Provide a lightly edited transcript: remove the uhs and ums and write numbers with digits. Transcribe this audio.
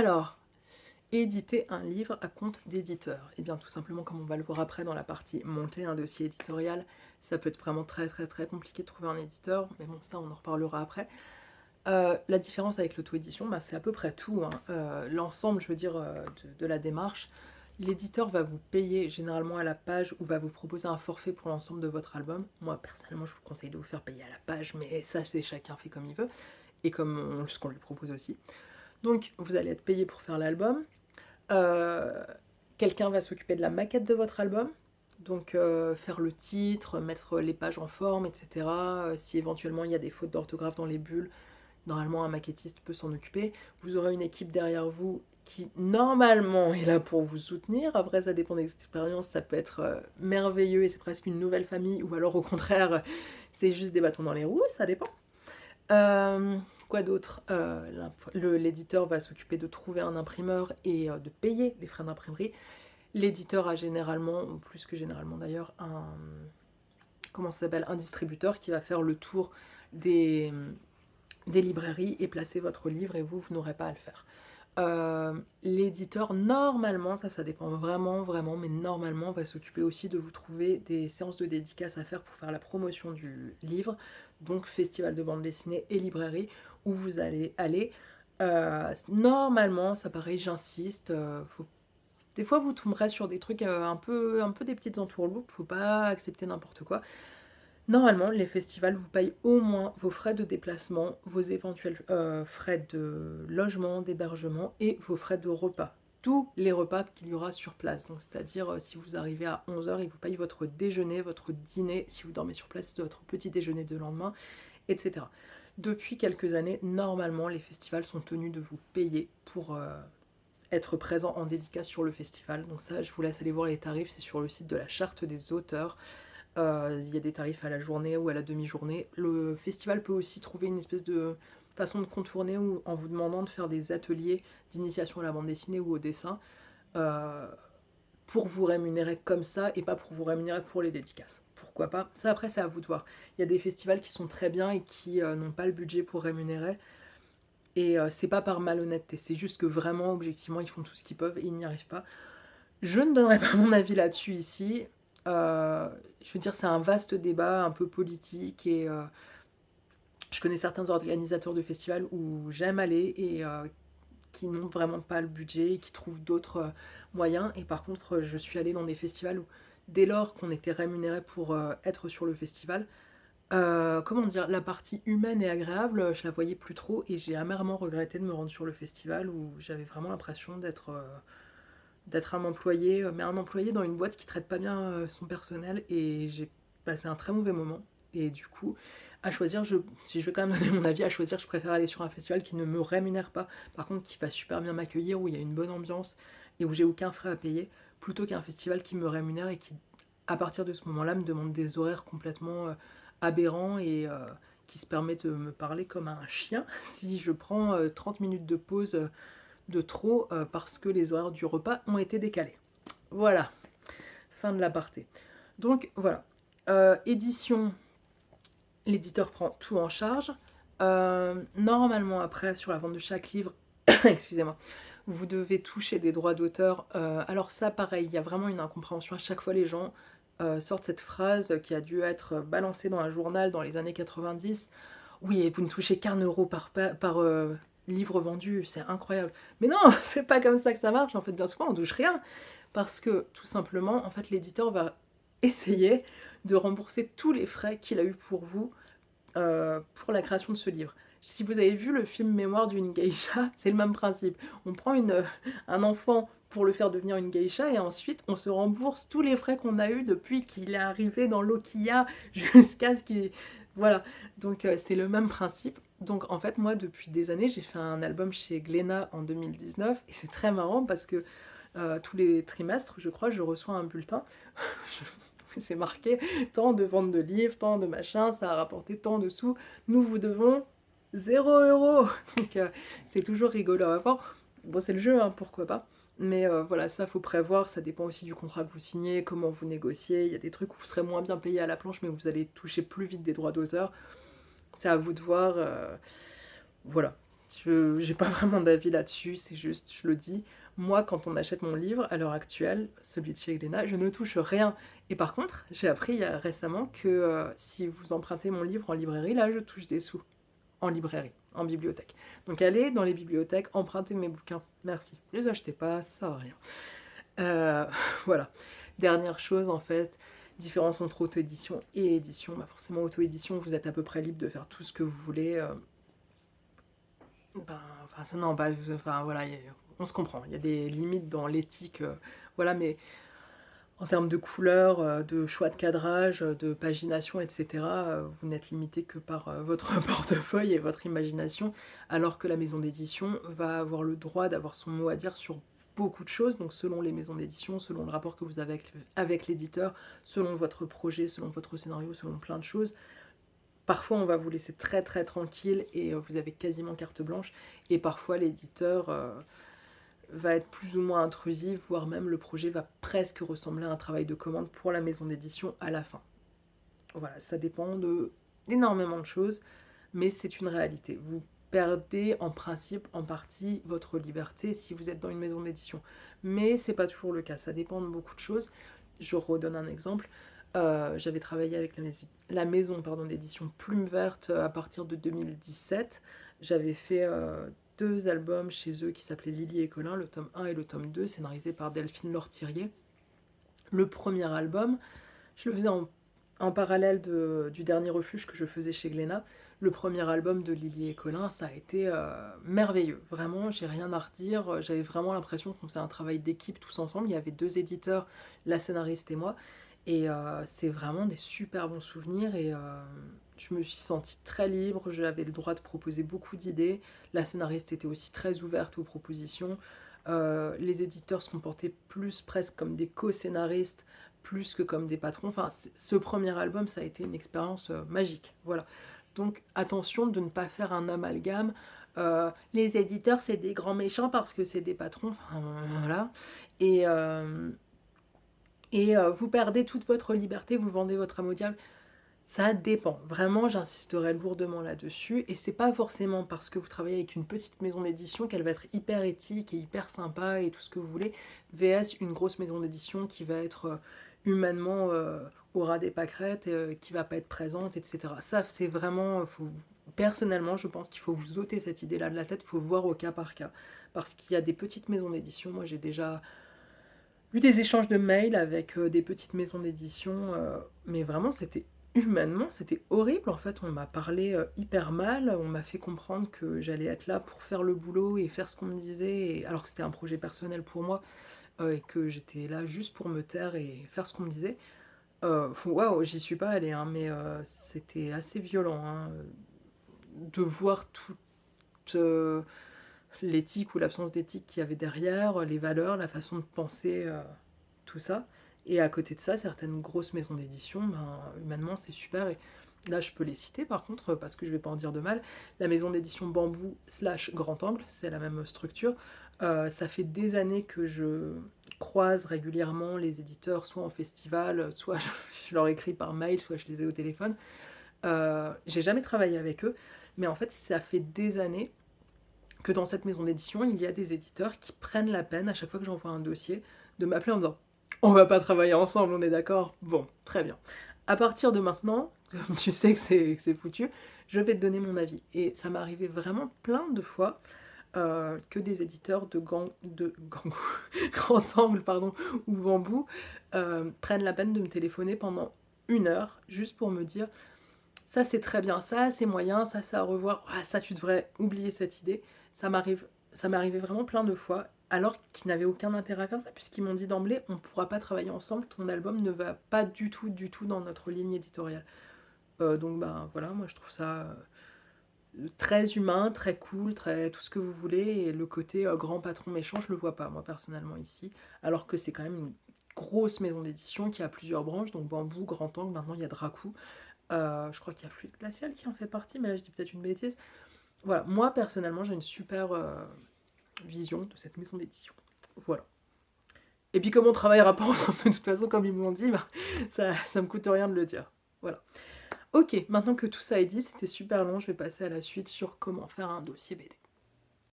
Alors, éditer un livre à compte d'éditeur. Eh bien, tout simplement, comme on va le voir après dans la partie monter un dossier éditorial, ça peut être vraiment très très très compliqué de trouver un éditeur, mais bon, ça on en reparlera après. La différence avec l'auto-édition, bah, c'est à peu près tout, hein. L'ensemble, je veux dire, de la démarche. L'éditeur va vous payer généralement à la page ou va vous proposer un forfait pour l'ensemble de votre album. Moi, personnellement, je vous conseille de vous faire payer à la page, mais ça, c'est chacun fait comme il veut et comme ce qu'on lui propose aussi. Donc, vous allez être payé pour faire l'album. Euh, Quelqu'un va s'occuper de la maquette de votre album, donc faire le titre, mettre les pages en forme, etc. Si éventuellement il y a des fautes d'orthographe dans les bulles, normalement un maquettiste peut s'en occuper. Vous aurez une équipe derrière vous qui normalement est là pour vous soutenir. Après ça dépend des expériences, ça peut être merveilleux et c'est presque une nouvelle famille, ou alors au contraire c'est juste des bâtons dans les roues, ça dépend. Euh, Quoi d'autre? L'éditeur va s'occuper de trouver un imprimeur et de payer les frais d'imprimerie. L'éditeur a généralement, ou plus que généralement d'ailleurs, comment ça s'appelle, un distributeur qui va faire le tour des, des librairies et placer votre livre, et vous n'aurez pas à le faire. L'éditeur, normalement, ça dépend vraiment, vraiment, mais normalement, va s'occuper aussi de vous trouver des séances de dédicaces à faire pour faire la promotion du livre, donc festival de bande dessinée et librairie, où vous allez aller. Normalement, ça pareil, j'insiste, des fois vous tomberez sur des trucs un peu des petites entourloupes, faut pas accepter n'importe quoi. Normalement, les festivals vous payent au moins vos frais de déplacement, vos éventuels frais de logement, d'hébergement et vos frais de repas. Tous les repas qu'il y aura sur place. Donc, c'est-à-dire, si vous arrivez à 11h, ils vous payent votre déjeuner, votre dîner, si vous dormez sur place, votre petit déjeuner de lendemain, etc. Depuis quelques années, normalement, les festivals sont tenus de vous payer pour être présent en dédicace sur le festival. Donc ça, je vous laisse aller voir les tarifs, c'est sur le site de la charte des auteurs. Il y a des tarifs à la journée ou à la demi-journée. Le festival peut aussi trouver une espèce de façon de contourner en vous demandant de faire des ateliers d'initiation à la bande dessinée ou au dessin euh, pour vous rémunérer comme ça et pas pour vous rémunérer pour les dédicaces. Pourquoi pas? Ça après c'est à vous de voir. Il y a des festivals qui sont très bien et qui n'ont pas le budget pour rémunérer. Et c'est pas par malhonnêteté, c'est juste que vraiment, objectivement, ils font tout ce qu'ils peuvent et ils n'y arrivent pas. Je ne donnerai pas mon avis là-dessus ici. Je veux dire, c'est un vaste débat un peu politique et je connais certains organisateurs de festivals où j'aime aller et qui n'ont vraiment pas le budget, qui trouvent d'autres moyens. Et par contre, je suis allée dans des festivals où, dès lors qu'on était rémunéré pour être sur le festival, comment dire, la partie humaine et agréable, je la voyais plus trop et j'ai amèrement regretté de me rendre sur le festival où j'avais vraiment l'impression d'être un employé, mais un employé dans une boîte qui traite pas bien son personnel et j'ai passé un très mauvais moment. Et du coup, à choisir, si je veux quand même donner mon avis, à choisir, je préfère aller sur un festival qui ne me rémunère pas, par contre qui va super bien m'accueillir, où il y a une bonne ambiance et où j'ai aucun frais à payer, plutôt qu'un festival qui me rémunère et qui, à partir de ce moment-là, me demande des horaires complètement aberrants et qui se permet de me parler comme un chien si je prends 30 minutes de pause de trop parce que les horaires du repas ont été décalés. Voilà, fin de l'aparté. Donc voilà, édition, l'éditeur prend tout en charge. Normalement après, sur la vente de chaque livre, excusez-moi, vous devez toucher des droits d'auteur. Alors ça, pareil, il y a vraiment une incompréhension. À chaque fois, les gens sortent cette phrase qui a dû être balancée dans un journal dans les années 90. Oui, et vous ne touchez qu'un euro par livre vendu, c'est incroyable. Mais non, c'est pas comme ça que ça marche. En fait, bien souvent, on touche rien. Parce que, tout simplement, en fait, l'éditeur va essayer de rembourser tous les frais qu'il a eu pour vous pour la création de ce livre. Si vous avez vu le film Mémoire d'une geisha, c'est le même principe. On prend un enfant pour le faire devenir une geisha et ensuite on se rembourse tous les frais qu'on a eu depuis qu'il est arrivé dans l'Okiya jusqu'à ce qu'il... Voilà, donc c'est le même principe. Donc en fait moi depuis des années j'ai fait un album chez Glénat en 2019 et c'est très marrant parce que tous les trimestres je crois je reçois un bulletin. C'est marqué tant de ventes de livres, tant de machins, ça a rapporté tant de sous, nous vous devons 0 €. Donc c'est toujours rigolo à voir. Bon, c'est le jeu, hein, pourquoi pas. Mais voilà, ça faut prévoir, ça dépend aussi du contrat que vous signez, comment vous négociez. Il y a des trucs où vous serez moins bien payé à la planche, mais vous allez toucher plus vite des droits d'auteur. C'est à vous de voir. Voilà. J'ai pas vraiment d'avis là-dessus, c'est juste, je le dis, moi, quand on achète mon livre, à l'heure actuelle, celui de chez Glénat, je ne touche rien. Et par contre, j'ai appris récemment que si vous empruntez mon livre en librairie, là, je touche des sous. En librairie, en bibliothèque. Donc allez dans les bibliothèques, empruntez mes bouquins. Merci. Ne les achetez pas, ça sert à rien. Euh, voilà. Dernière chose, en fait, différence entre auto-édition et édition. Bah forcément, auto-édition, vous êtes à peu près libre de faire tout ce que vous voulez. Enfin, ça, non, enfin, voilà, on se comprend. Il y a des limites dans l'éthique, voilà, mais en termes de couleur, de choix de cadrage, de pagination, etc., vous n'êtes limité que par votre portefeuille et votre imagination, alors que la maison d'édition va avoir le droit d'avoir son mot à dire sur beaucoup de choses, donc selon les maisons d'édition, selon le rapport que vous avez avec l'éditeur, selon votre projet, selon votre scénario, selon plein de choses. Parfois, on va vous laisser très très tranquille et vous avez quasiment carte blanche, et parfois l'éditeur va être plus ou moins intrusif, voire même le projet va presque ressembler à un travail de commande pour la maison d'édition à la fin. Voilà, ça dépend d'énormément de choses, mais c'est une réalité. Vous perdez en principe en partie votre liberté si vous êtes dans une maison d'édition. Mais c'est pas toujours le cas, ça dépend de beaucoup de choses. Je redonne un exemple. J'avais travaillé avec la maison d'édition Plume Verte à partir de 2017. J'avais fait 2 albums chez eux qui s'appelaient Lily et Colin, le tome 1 et le tome 2, scénarisés par Delphine Lortirier. Le premier album, je le faisais en parallèle du dernier refuge que je faisais chez Glénat. Le premier album de Lily et Colin, ça a été merveilleux. Vraiment, j'ai rien à redire. J'avais vraiment l'impression qu'on faisait un travail d'équipe tous ensemble. Il y avait 2 éditeurs, la scénariste et moi. Et c'est vraiment des super bons souvenirs. Et je me suis sentie très libre. J'avais le droit de proposer beaucoup d'idées. La scénariste était aussi très ouverte aux propositions. Les éditeurs se comportaient plus presque comme des co-scénaristes plus que comme des patrons. Enfin, ce premier album, ça a été une expérience magique. Voilà. Donc attention de ne pas faire un amalgame. Les éditeurs, c'est des grands méchants parce que c'est des patrons. Enfin, voilà. Et, vous perdez toute votre liberté, vous vendez votre âme au diable. Ça dépend. Vraiment, j'insisterai lourdement là-dessus. Et c'est pas forcément parce que vous travaillez avec une petite maison d'édition qu'elle va être hyper éthique et hyper sympa et tout ce que vous voulez. VS, une grosse maison d'édition qui va être humainement au ras des pâquerettes, qui va pas être présente, etc. Ça, c'est vraiment... personnellement, je pense qu'il faut vous ôter cette idée-là de la tête. Il faut voir au cas par cas. Parce qu'il y a des petites maisons d'édition. Moi, j'ai déjà eu des échanges de mails avec des petites maisons d'édition. Mais vraiment, humainement, c'était horrible. En fait, on m'a parlé hyper mal. On m'a fait comprendre que j'allais être là pour faire le boulot et faire ce qu'on me disait, alors que c'était un projet personnel pour moi, et que j'étais là juste pour me taire et faire ce qu'on me disait. Waouh, j'y suis pas allée, hein, mais c'était assez violent, hein, de voir toute l'éthique ou l'absence d'éthique qu'il y avait derrière, les valeurs, la façon de penser, tout ça. Et à côté de ça, certaines grosses maisons d'édition, ben, humainement, c'est super. Et là, je peux les citer par contre, parce que je vais pas en dire de mal. La maison d'édition Bambou / Grand Angle, c'est la même structure. Ça fait des années que je croise régulièrement les éditeurs, soit en festival, soit je leur écris par mail, soit je les ai au téléphone. J'ai jamais travaillé avec eux, mais en fait, ça fait des années que dans cette maison d'édition, il y a des éditeurs qui prennent la peine, à chaque fois que j'envoie un dossier, de m'appeler en me disant on va pas travailler ensemble, on est d'accord? Bon, très bien. À partir de maintenant, comme tu sais que c'est foutu, je vais te donner mon avis. Et ça m'est arrivé vraiment plein de fois que des éditeurs de Grand Angle pardon, ou Bambou prennent la peine de me téléphoner pendant 1 heure juste pour me dire ça c'est très bien, ça c'est moyen, ça c'est à revoir, ah, ça tu devrais oublier cette idée. Ça m'est arrivé vraiment plein de fois, alors qu'ils n'avaient aucun intérêt à faire ça, puisqu'ils m'ont dit d'emblée, on ne pourra pas travailler ensemble, ton album ne va pas du tout dans notre ligne éditoriale. Donc ben voilà, moi je trouve ça très humain, très cool, très tout ce que vous voulez, et le côté grand patron méchant, je le vois pas moi personnellement ici, alors que c'est quand même une grosse maison d'édition qui a plusieurs branches, donc Bambou, Grand Angle, maintenant il y a Dracou. Je crois qu'il y a Fluide Glacial qui en fait partie, mais là je dis peut-être une bêtise. Voilà, moi personnellement j'ai une super vision de cette maison d'édition. Voilà. Et puis comme on travaillera pas ensemble de toute façon, comme ils m'ont dit, bah, ça me coûte rien de le dire. Voilà. Ok, maintenant que tout ça est dit, c'était super long, je vais passer à la suite sur comment faire un dossier BD.